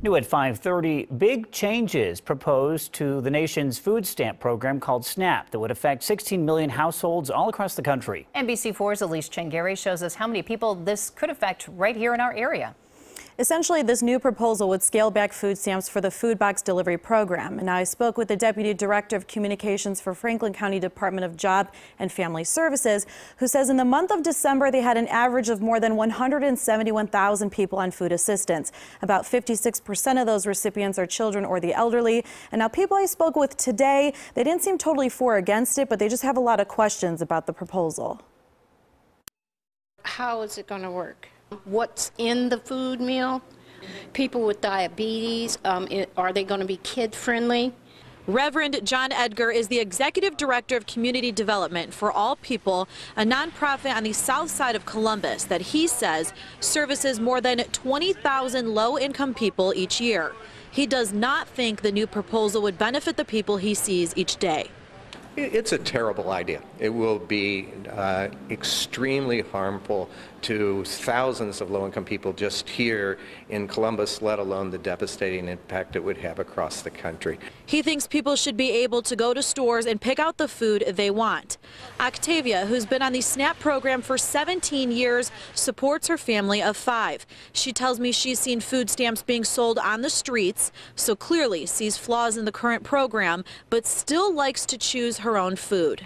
New at 5:30, big changes proposed to the nation's food stamp program called SNAP that would affect 16 million households all across the country. NBC4's Elise Chengary shows us how many people this could affect right here in our area. Essentially, this new proposal would scale back food stamps for the food box delivery program. And I spoke with the Deputy Director of Communications for Franklin County Department of Job and Family Services, who says in the month of December, they had an average of more than 171,000 people on food assistance. About 56% of those recipients are children or the elderly. And now people I spoke with today, they didn't seem totally for or against it, but they just have a lot of questions about the proposal. How is it going to work? What's in the food meal? People with diabetes, are they going to be kid-friendly? Reverend John Edgar is the Executive Director of Community Development for All People, a nonprofit on the south side of Columbus that he says services more than 20,000 low-income people each year. He does not think the new proposal would benefit the people he sees each day. It's a terrible idea. It will be extremely harmful to thousands of low-income people just here in Columbus, let alone the devastating impact it would have across the country. He thinks people should be able to go to stores and pick out the food they want. Octavia, who's been on the SNAP program for 17 years, supports her family of 5. She tells me she's seen food stamps being sold on the streets, so clearly sees flaws in the current program, but still likes to choose her own food.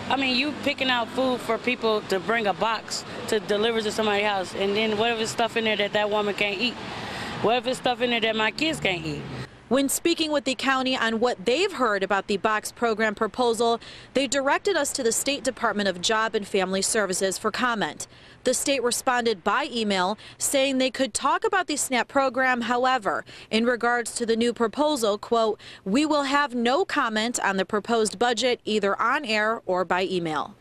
I mean, you picking out food for people to bring a box to deliver to somebody's house, and then what if it's stuff in there that that woman can't eat? What if it's stuff in there that my kids can't eat? When speaking with the county on what they've heard about the box program proposal, they directed us to the State Department of Job and Family Services for comment. The state responded by email saying they could talk about the SNAP program. However, in regards to the new proposal, quote, "We will have no comment on the proposed budget either on air or by email."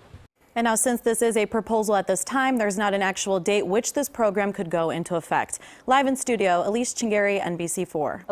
And now, since this is a proposal at this time, there's not an actual date which this program could go into effect. Live in studio, Elise Chengary, NBC4.